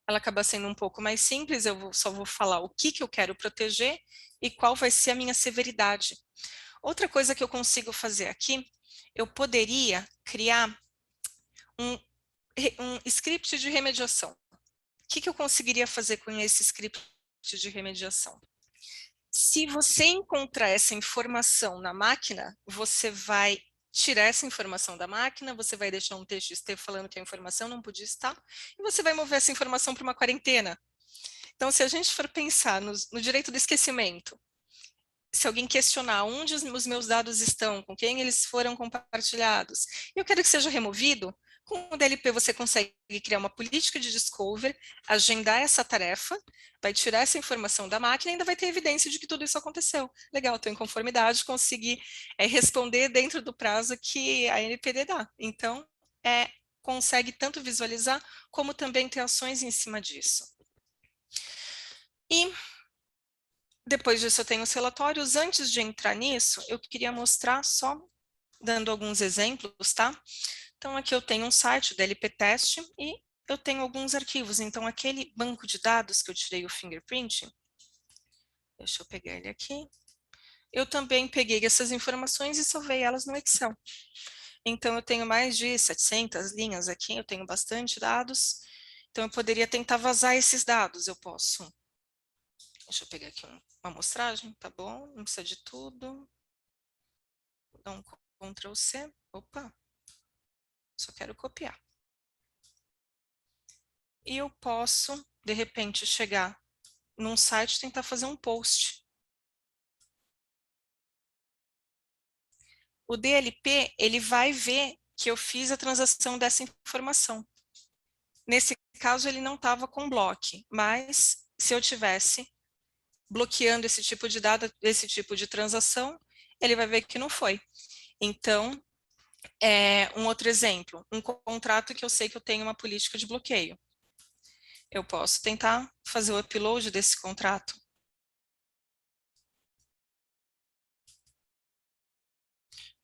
Ela acaba sendo um pouco mais simples, só vou falar o que eu quero proteger e qual vai ser a minha severidade. Outra coisa que eu consigo fazer aqui, eu poderia criar um script de remediação. O que eu conseguiria fazer com esse script de remediação? Se você encontrar essa informação na máquina, você vai tirar essa informação da máquina, você vai deixar um TXT falando que a informação não podia estar, e você vai mover essa informação para uma quarentena. Então, se a gente for pensar no direito do esquecimento, se alguém questionar onde os meus dados estão, com quem eles foram compartilhados, e eu quero que seja removido, com o DLP você consegue criar uma política de discovery, agendar essa tarefa, vai tirar essa informação da máquina e ainda vai ter evidência de que tudo isso aconteceu. Legal, estou em conformidade, consegui responder dentro do prazo que a NPD dá. Então, consegue tanto visualizar, como também ter ações em cima disso. E depois disso eu tenho os relatórios. Antes de entrar nisso, eu queria mostrar só, dando alguns exemplos, tá? Então aqui eu tenho um site, o DLP Test, e eu tenho alguns arquivos. Então aquele banco de dados que eu tirei o fingerprint, deixa eu pegar ele aqui. Eu também peguei essas informações e salvei elas no Excel. Então eu tenho mais de 700 linhas aqui, eu tenho bastante dados. Então eu poderia tentar vazar esses dados, eu posso. Deixa eu pegar aqui uma amostragem, tá bom? Não precisa de tudo. Vou dar um Ctrl C. Opa, só quero copiar. E eu posso, de repente, chegar num site e tentar fazer um post. O DLP, ele vai ver que eu fiz a transação dessa informação. Nesse caso, ele não estava com bloco, mas se eu tivesse bloqueando esse tipo de dado, esse tipo de transação, ele vai ver que não foi. Então, um outro exemplo, um contrato que eu sei que eu tenho uma política de bloqueio. Eu posso tentar fazer o upload desse contrato.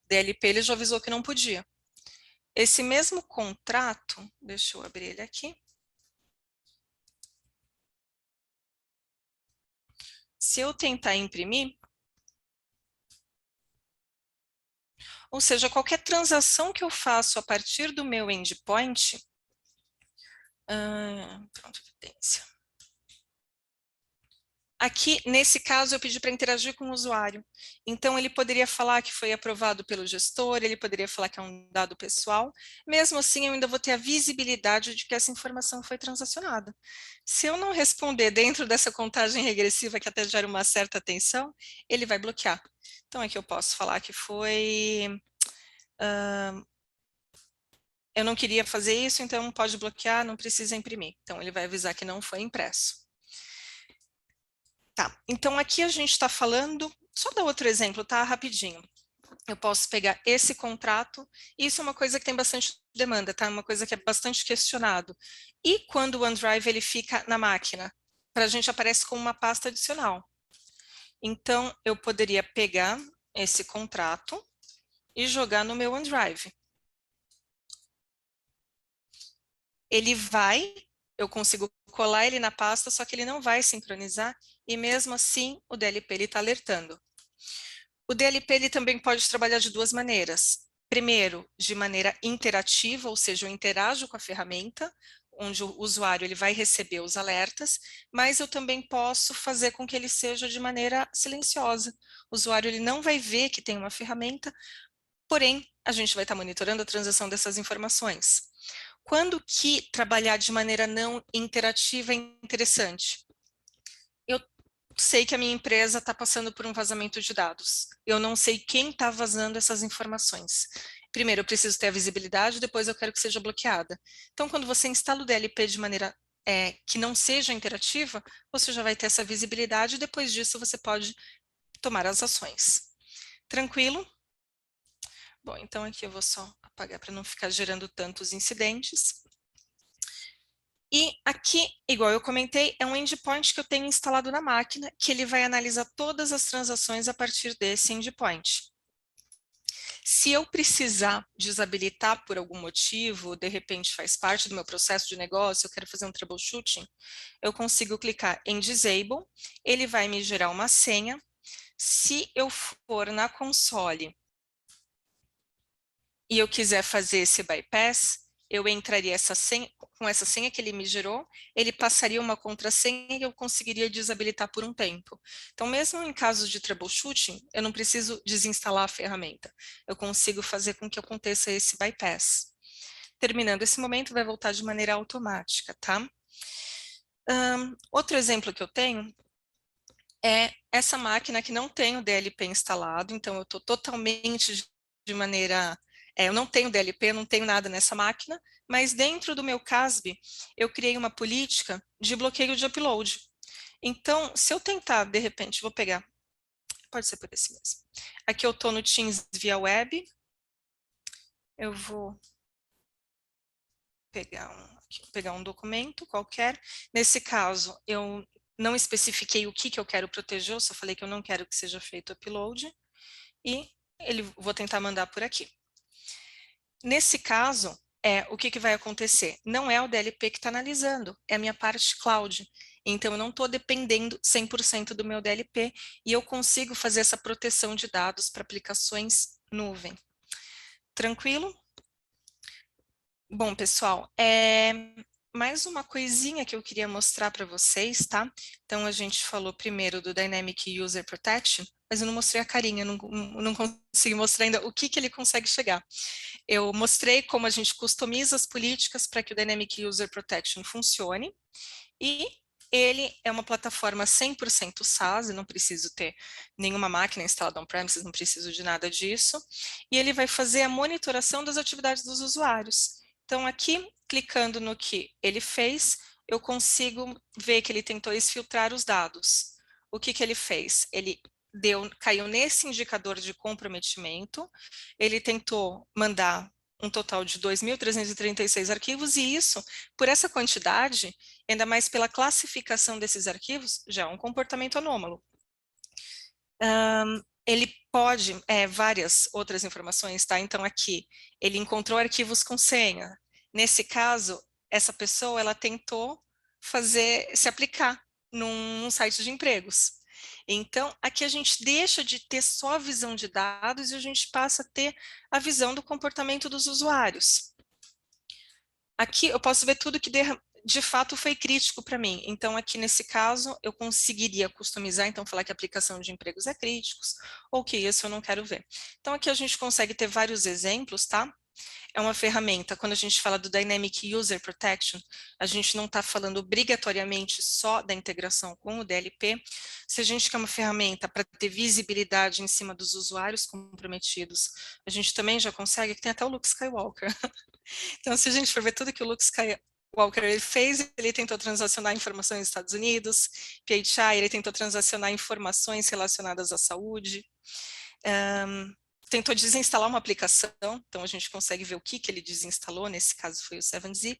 DLP ele já avisou que não podia. Esse mesmo contrato, deixa eu abrir ele aqui. Se eu tentar imprimir, ou seja, qualquer transação que eu faço a partir do meu endpoint, pronto, evidência. Aqui, nesse caso, eu pedi para interagir com o usuário. Então, ele poderia falar que foi aprovado pelo gestor, ele poderia falar que é um dado pessoal. Mesmo assim, eu ainda vou ter a visibilidade de que essa informação foi transacionada. Se eu não responder dentro dessa contagem regressiva, que até gera uma certa tensão, ele vai bloquear. Então, aqui eu posso falar que foi... eu não queria fazer isso, então pode bloquear, não precisa imprimir. Então, ele vai avisar que não foi impresso. Tá, então aqui a gente está falando, só dar outro exemplo, tá? Rapidinho. Eu posso pegar esse contrato, isso é uma coisa que tem bastante demanda, tá? Uma coisa que é bastante questionado. E quando o OneDrive ele fica na máquina? Para a gente aparece como uma pasta adicional. Então, eu poderia pegar esse contrato e jogar no meu OneDrive. Ele vai, eu consigo colar ele na pasta, só que ele não vai sincronizar, e mesmo assim o DLP está alertando. O DLP ele também pode trabalhar de duas maneiras. Primeiro, de maneira interativa, ou seja, eu interajo com a ferramenta, onde o usuário ele vai receber os alertas, mas eu também posso fazer com que ele seja de maneira silenciosa. O usuário ele não vai ver que tem uma ferramenta, porém, a gente vai estar monitorando a transação dessas informações. Quando que trabalhar de maneira não interativa é interessante? Eu sei que a minha empresa está passando por um vazamento de dados. Eu não sei quem está vazando essas informações. Primeiro, eu preciso ter a visibilidade, depois eu quero que seja bloqueada. Então, quando você instala o DLP de maneira que não seja interativa, você já vai ter essa visibilidade e depois disso você pode tomar as ações. Tranquilo? Bom, então aqui eu vou só apagar para não ficar gerando tantos incidentes. E aqui, igual eu comentei, é um endpoint que eu tenho instalado na máquina, que ele vai analisar todas as transações a partir desse endpoint. Se eu precisar desabilitar por algum motivo, de repente faz parte do meu processo de negócio, eu quero fazer um troubleshooting, eu consigo clicar em Disable, ele vai me gerar uma senha. Se eu for na console e eu quiser fazer esse bypass, eu entraria com essa senha que ele me gerou, ele passaria uma contrassenha e eu conseguiria desabilitar por um tempo. Então, mesmo em casos de troubleshooting, eu não preciso desinstalar a ferramenta. Eu consigo fazer com que aconteça esse bypass. Terminando esse momento, vai voltar de maneira automática, tá? Outro exemplo que eu tenho é essa máquina que não tem o DLP instalado, então eu estou totalmente de maneira... eu não tenho DLP, eu não tenho nada nessa máquina, mas dentro do meu CASB, eu criei uma política de bloqueio de upload. Então, se eu tentar, de repente, vou pegar, pode ser por esse mesmo. Aqui eu estou no Teams via web, eu vou pegar um documento qualquer. Nesse caso, eu não especifiquei o que eu quero proteger, eu só falei que eu não quero que seja feito upload, e vou tentar mandar por aqui. Nesse caso, o que vai acontecer? Não é o DLP que está analisando, é a minha parte cloud. Então, eu não estou dependendo 100% do meu DLP e eu consigo fazer essa proteção de dados para aplicações nuvem. Tranquilo? Bom, pessoal, mais uma coisinha que eu queria mostrar para vocês, tá? Então, a gente falou primeiro do Dynamic User Protection, mas eu não mostrei a carinha, não consegui mostrar ainda o que ele consegue chegar. Eu mostrei como a gente customiza as políticas para que o Dynamic User Protection funcione, e ele é uma plataforma 100% SaaS, eu não preciso ter nenhuma máquina instalada on-premises, não preciso de nada disso, e ele vai fazer a monitoração das atividades dos usuários. Então, aqui, clicando no que ele fez, eu consigo ver que ele tentou exfiltrar os dados. O que ele fez? Ele caiu nesse indicador de comprometimento, ele tentou mandar um total de 2.336 arquivos, e isso, por essa quantidade, ainda mais pela classificação desses arquivos, já é um comportamento anômalo. Ele pode, várias outras informações, tá? Então aqui, ele encontrou arquivos com senha. Nesse caso, essa pessoa, ela tentou se aplicar num site de empregos. Então, aqui a gente deixa de ter só a visão de dados e a gente passa a ter a visão do comportamento dos usuários. Aqui eu posso ver tudo que de fato foi crítico para mim. Então, aqui nesse caso, eu conseguiria customizar, então falar que a aplicação de empregos é críticos, ou que isso eu não quero ver. Então, aqui a gente consegue ter vários exemplos, tá? É uma ferramenta, quando a gente fala do Dynamic User Protection, a gente não está falando obrigatoriamente só da integração com o DLP. Se a gente quer uma ferramenta para ter visibilidade em cima dos usuários comprometidos, a gente também já consegue, que tem até o Luke Skywalker. Então, se a gente for ver tudo que o Luke Skywalker ele fez, ele tentou transacionar informações nos Estados Unidos, PHI, ele tentou transacionar informações relacionadas à saúde, tentou desinstalar uma aplicação, então a gente consegue ver o que ele desinstalou, nesse caso foi o 7-Zip.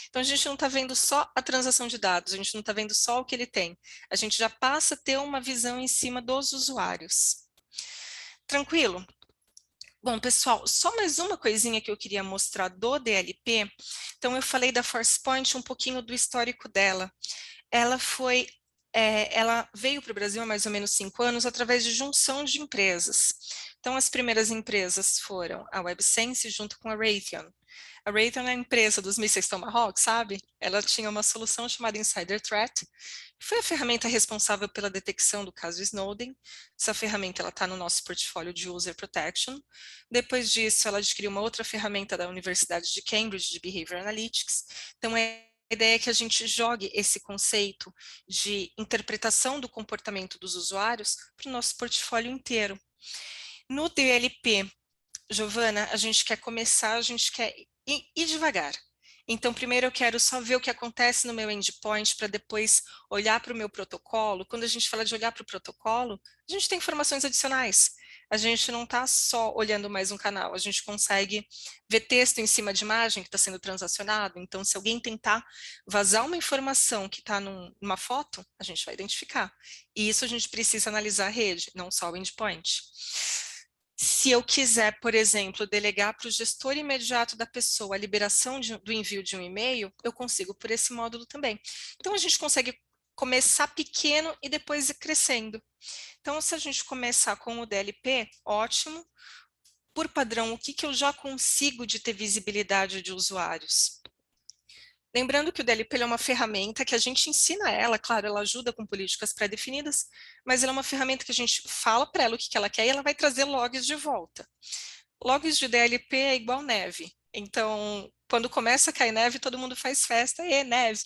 Então a gente não está vendo só a transação de dados, a gente não está vendo só o que ele tem, a gente já passa a ter uma visão em cima dos usuários. Tranquilo? Bom, pessoal, só mais uma coisinha que eu queria mostrar do DLP. Então, eu falei da ForcePoint, um pouquinho do histórico dela. Ela veio para o Brasil há mais ou menos 5 anos através de junção de empresas. Então, as primeiras empresas foram a WebSense junto com a Raytheon. A Raytheon é a empresa dos mísseis Tomahawk, sabe? Ela tinha uma solução chamada Insider Threat, que foi a ferramenta responsável pela detecção do caso Snowden. Essa ferramenta está no nosso portfólio de User Protection. Depois disso, ela adquiriu uma outra ferramenta da Universidade de Cambridge, de Behavior Analytics. Então, a ideia é que a gente jogue esse conceito de interpretação do comportamento dos usuários para o nosso portfólio inteiro. No DLP, Giovana, a gente quer começar, a gente quer ir devagar. Então, primeiro eu quero só ver o que acontece no meu endpoint para depois olhar para o meu protocolo. Quando a gente fala de olhar para o protocolo, a gente tem informações adicionais. A gente não está só olhando mais um canal, a gente consegue ver texto em cima de imagem que está sendo transacionado. Então, se alguém tentar vazar uma informação que está numa foto, a gente vai identificar. E isso a gente precisa analisar a rede, não só o endpoint. Se eu quiser, por exemplo, delegar para o gestor imediato da pessoa a liberação do envio de um e-mail, eu consigo por esse módulo também. Então, a gente consegue começar pequeno e depois ir crescendo. Então, se a gente começar com o DLP, ótimo. Por padrão, o que eu já consigo de ter visibilidade de usuários? Lembrando que o DLP é uma ferramenta que a gente ensina ela, claro, ela ajuda com políticas pré-definidas, mas ela é uma ferramenta que a gente fala para ela o que ela quer e ela vai trazer logs de volta. Logs de DLP é igual neve. Então, quando começa a cair neve, todo mundo faz festa, e neve.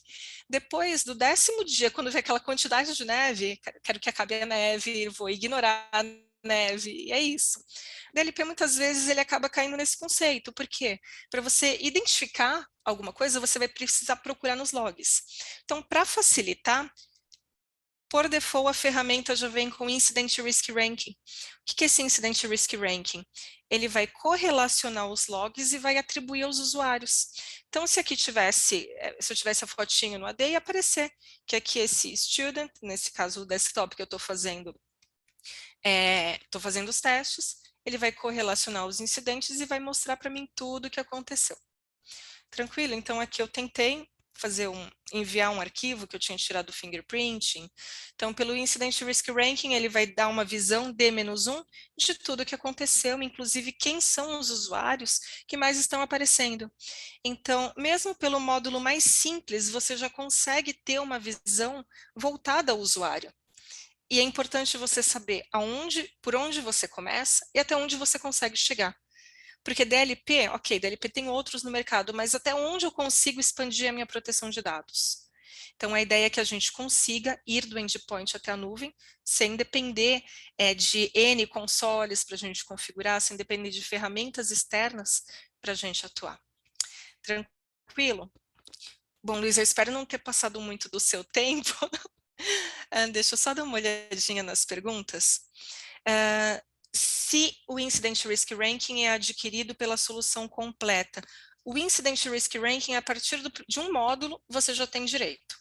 Depois do 10º dia, quando vê aquela quantidade de neve, quero que acabe a neve, vou ignorar a neve, e é isso. O DLP, muitas vezes, ele acaba caindo nesse conceito. Por quê? Para você identificar alguma coisa, você vai precisar procurar nos logs. Então, para facilitar, por default, a ferramenta já vem com Incident Risk Ranking. O que é esse Incident Risk Ranking? Ele vai correlacionar os logs e vai atribuir aos usuários. Então, se aqui tivesse, se eu tivesse a fotinho no AD, ia aparecer que aqui esse student, nesse caso o desktop que eu estou fazendo os testes, ele vai correlacionar os incidentes e vai mostrar para mim tudo o que aconteceu. Tranquilo? Então, aqui eu tentei enviar um arquivo que eu tinha tirado do fingerprinting. Então, pelo Incident Risk Ranking, ele vai dar uma visão D-1 de tudo o que aconteceu, inclusive quem são os usuários que mais estão aparecendo. Então, mesmo pelo módulo mais simples, você já consegue ter uma visão voltada ao usuário. E é importante você saber por onde você começa e até onde você consegue chegar. Porque DLP, ok, DLP tem outros no mercado, mas até onde eu consigo expandir a minha proteção de dados? Então, a ideia é que a gente consiga ir do endpoint até a nuvem, sem depender de N consoles para a gente configurar, sem depender de ferramentas externas para a gente atuar. Tranquilo? Bom, Luiz, eu espero não ter passado muito do seu tempo. Deixa eu só dar uma olhadinha nas perguntas. Se o Incident Risk Ranking é adquirido pela solução completa. O Incident Risk Ranking, a partir de um módulo, você já tem direito.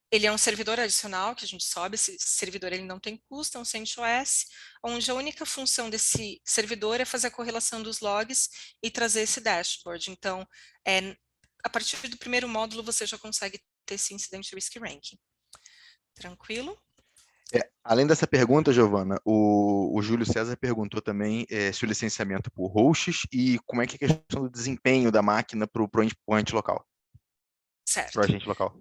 Ele é um servidor adicional que a gente sobe, esse servidor ele não tem custo, é um CentOS, onde a única função desse servidor é fazer a correlação dos logs e trazer esse dashboard. Então, a partir do primeiro módulo, você já consegue ter esse Incident Risk Ranking. Tranquilo? Além dessa pergunta, Giovana, o Júlio César perguntou também se o licenciamento por hosts e como é que é a questão do desempenho da máquina para o endpoint local. Certo. Para o agente local.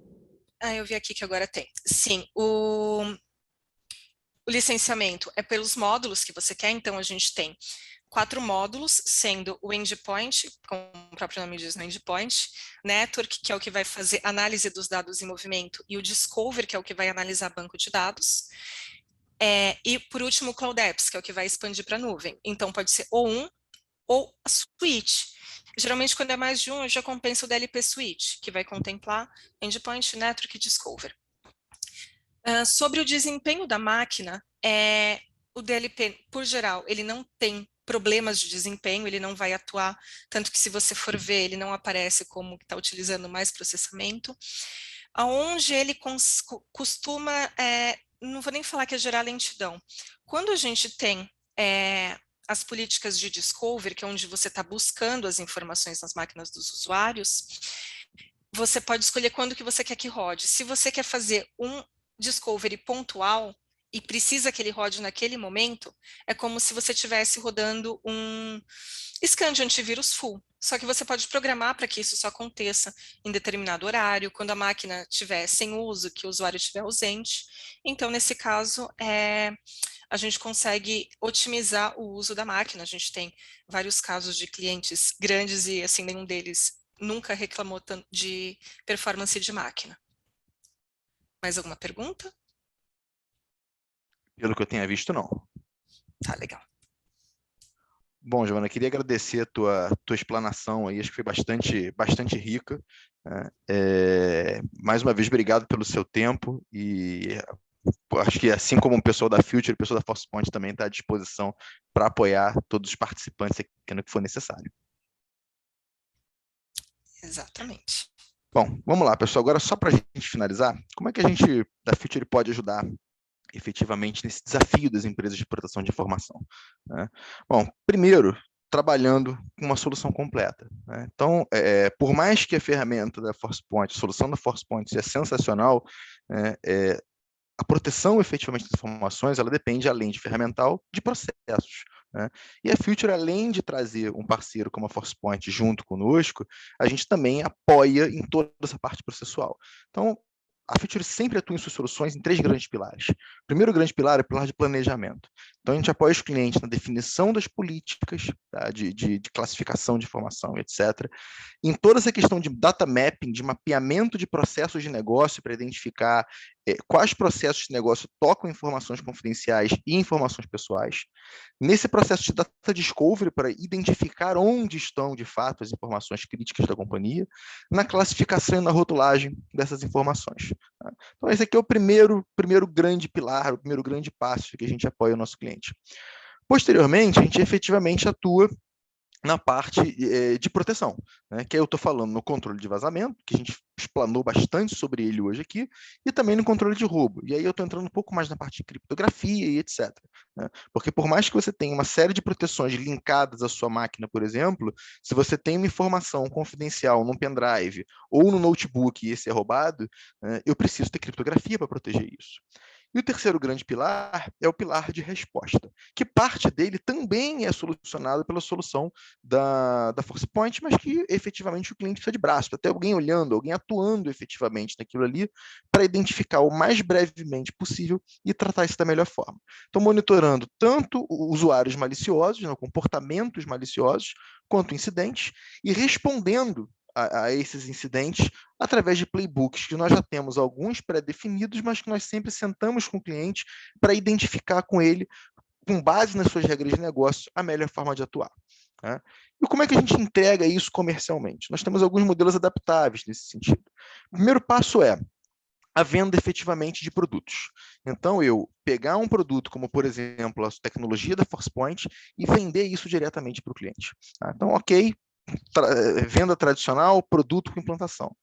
Eu vi aqui que agora tem. Sim, o licenciamento é pelos módulos que você quer, então a gente tem 4 módulos, sendo o endpoint, como o próprio nome diz no endpoint, network, que é o que vai fazer análise dos dados em movimento, e o discover, que é o que vai analisar banco de dados. E, por último, o Cloud Apps, que é o que vai expandir para a nuvem. Então, pode ser ou um ou a suite. Geralmente, quando é mais de um, eu já compenso o DLP Suite, que vai contemplar Endpoint, Network e Discover. Sobre o desempenho da máquina, o DLP, por geral, ele não tem problemas de desempenho, ele não vai atuar, tanto que se você for ver, ele não aparece como que está utilizando mais processamento. Aonde ele costuma, não vou nem falar que é gerar lentidão. Quando a gente tem as políticas de discovery, que é onde você está buscando as informações nas máquinas dos usuários, você pode escolher quando que você quer que rode. Se você quer fazer um discovery pontual e precisa que ele rode naquele momento, é como se você estivesse rodando um scan de antivírus full. Só que você pode programar para que isso só aconteça em determinado horário, quando a máquina estiver sem uso, que o usuário estiver ausente. Então, nesse caso, a gente consegue otimizar o uso da máquina. A gente tem vários casos de clientes grandes e, assim, nenhum deles nunca reclamou de performance de máquina. Mais alguma pergunta? Pelo que eu tenha visto, não. Tá, legal. Bom, Giovana, queria agradecer a tua explanação aí, acho que foi bastante rica. Né? Mais uma vez, obrigado pelo seu tempo e acho que assim como o pessoal da Future, o pessoal da ForcePoint também está à disposição para apoiar todos os participantes aqui no que for necessário. Exatamente. Bom, vamos lá, pessoal. Agora, só para a gente finalizar, como é que a gente da Future pode ajudar efetivamente nesse desafio das empresas de proteção de informação? Né? Bom, primeiro, trabalhando com uma solução completa. Né? Então, por mais que a ferramenta da ForcePoint, a solução da ForcePoint seja sensacional, a proteção efetivamente das informações, ela depende, além de ferramental, de processos. Né? E a Future, além de trazer um parceiro como a ForcePoint junto conosco, a gente também apoia em toda essa parte processual. Então, a Future sempre atua em suas soluções em 3 grandes pilares. O primeiro grande pilar é o pilar de planejamento. Então, a gente apoia os clientes na definição das políticas, tá? de classificação de informação, etc. Em toda essa questão de data mapping, de mapeamento de processos de negócio para identificar quais processos de negócio tocam informações confidenciais e informações pessoais. Nesse processo de data discovery, para identificar onde estão, de fato, as informações críticas da companhia, na classificação e na rotulagem dessas informações. Tá? Então, esse aqui é o primeiro grande pilar, o primeiro grande passo que a gente apoia o nosso cliente. Posteriormente, a gente efetivamente atua na parte de proteção, né? Que aí eu estou falando no controle de vazamento, que a gente explanou bastante sobre ele hoje aqui, e também no controle de roubo. E aí eu estou entrando um pouco mais na parte de criptografia e etc. Né? Porque por mais que você tenha uma série de proteções linkadas à sua máquina, por exemplo, se você tem uma informação confidencial num pendrive ou no notebook e esse é roubado, eu preciso ter criptografia para proteger isso. E o terceiro grande pilar é o pilar de resposta, que parte dele também é solucionado pela solução da ForcePoint, mas que efetivamente o cliente precisa de braço, até alguém olhando, alguém atuando efetivamente naquilo ali, para identificar o mais brevemente possível e tratar isso da melhor forma. Então, monitorando tanto usuários maliciosos, né, comportamentos maliciosos, quanto incidentes, e respondendo a esses incidentes através de playbooks, que nós já temos alguns pré-definidos, mas que nós sempre sentamos com o cliente para identificar com ele, com base nas suas regras de negócio, a melhor forma de atuar. Né? E como é que a gente entrega isso comercialmente? Nós temos alguns modelos adaptáveis nesse sentido. O primeiro passo é a venda efetivamente de produtos. Então, eu pegar um produto, como por exemplo a tecnologia da ForcePoint, e vender isso diretamente para o cliente. Tá? Então, ok, venda tradicional, produto com implantação.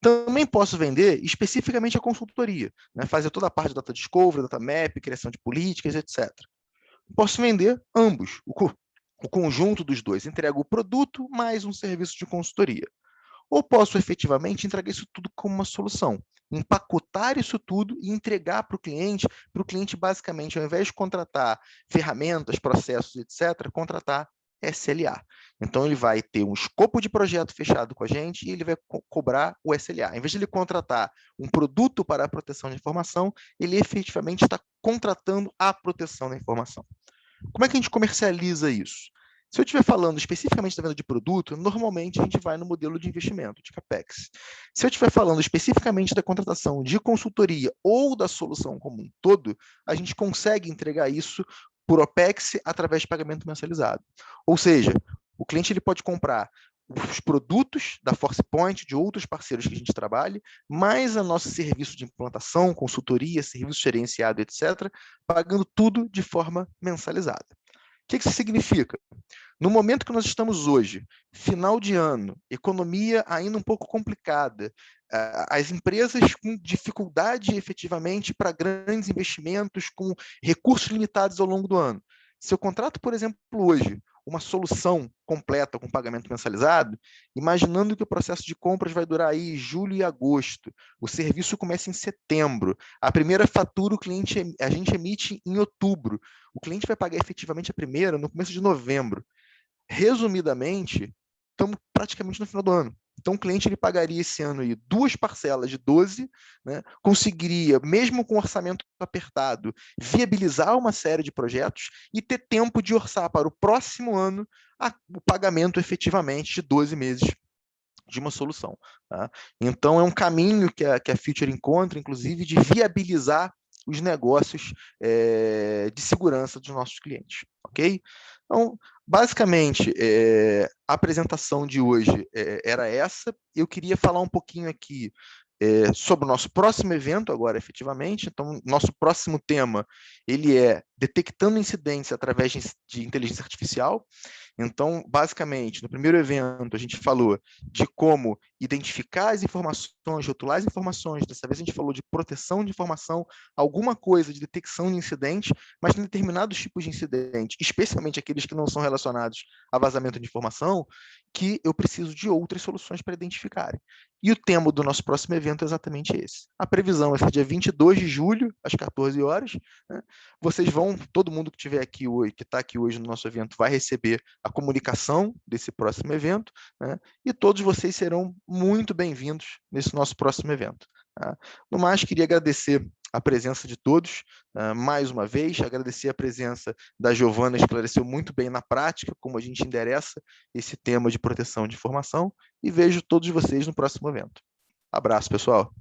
Também posso vender especificamente a consultoria, né? Fazer toda a parte de data discovery, data map, criação de políticas, etc. Posso vender ambos, o conjunto dos dois. Entrego o produto mais um serviço de consultoria. Ou posso efetivamente entregar isso tudo como uma solução, empacotar isso tudo e entregar para o cliente basicamente, ao invés de contratar ferramentas, processos, etc., contratar SLA. Então, ele vai ter um escopo de projeto fechado com a gente e ele vai cobrar o SLA. Em vez de ele contratar um produto para a proteção de informação, ele efetivamente está contratando a proteção da informação. Como é que a gente comercializa isso? Se eu estiver falando especificamente da venda de produto, normalmente a gente vai no modelo de investimento, de CAPEX. Se eu estiver falando especificamente da contratação de consultoria ou da solução como um todo, a gente consegue entregar isso por OPEX através de pagamento mensalizado. Ou seja, o cliente ele pode comprar os produtos da ForcePoint, de outros parceiros que a gente trabalhe, mais o nosso serviço de implantação, consultoria, serviço gerenciado, etc., pagando tudo de forma mensalizada. O que isso significa? No momento que nós estamos hoje, final de ano, economia ainda um pouco complicada, as empresas com dificuldade efetivamente para grandes investimentos, com recursos limitados ao longo do ano. Se eu contrato, por exemplo, hoje, uma solução completa com pagamento mensalizado, imaginando que o processo de compras vai durar aí julho e agosto, o serviço começa em setembro, a primeira fatura a gente emite em outubro, o cliente vai pagar efetivamente a primeira no começo de novembro. Resumidamente, estamos praticamente no final do ano. Então, o cliente ele pagaria esse ano aí 2 parcelas de 12, né? Conseguiria, mesmo com orçamento apertado, viabilizar uma série de projetos e ter tempo de orçar para o próximo ano o pagamento efetivamente de 12 meses de uma solução. Tá? Então, é um caminho que a Future encontra, inclusive, de viabilizar os negócios de segurança dos nossos clientes. Ok? Então, basicamente, a apresentação de hoje era essa. Eu queria falar um pouquinho aqui sobre o nosso próximo evento agora, efetivamente. Então, nosso próximo tema, ele é detectando incidentes através de inteligência artificial. Então, basicamente, no primeiro evento, a gente falou de como identificar as informações, rotular as informações. Dessa vez, a gente falou de proteção de informação, alguma coisa de detecção de incidente, mas em determinados tipos de incidente, especialmente aqueles que não são relacionados a vazamento de informação, que eu preciso de outras soluções para identificarem. E o tema do nosso próximo evento é exatamente esse. A previsão é ser dia 22 de julho, às 14 horas. Né? Vocês vão, todo mundo que estiver aqui hoje, que está aqui hoje no nosso evento, vai receber a comunicação desse próximo evento, né? E todos vocês serão muito bem-vindos nesse nosso próximo evento. Tá? No mais, queria agradecer a presença de todos, mais uma vez, agradecer a presença da Giovana, esclareceu muito bem na prática como a gente endereça esse tema de proteção de informação, e vejo todos vocês no próximo evento. Abraço, pessoal.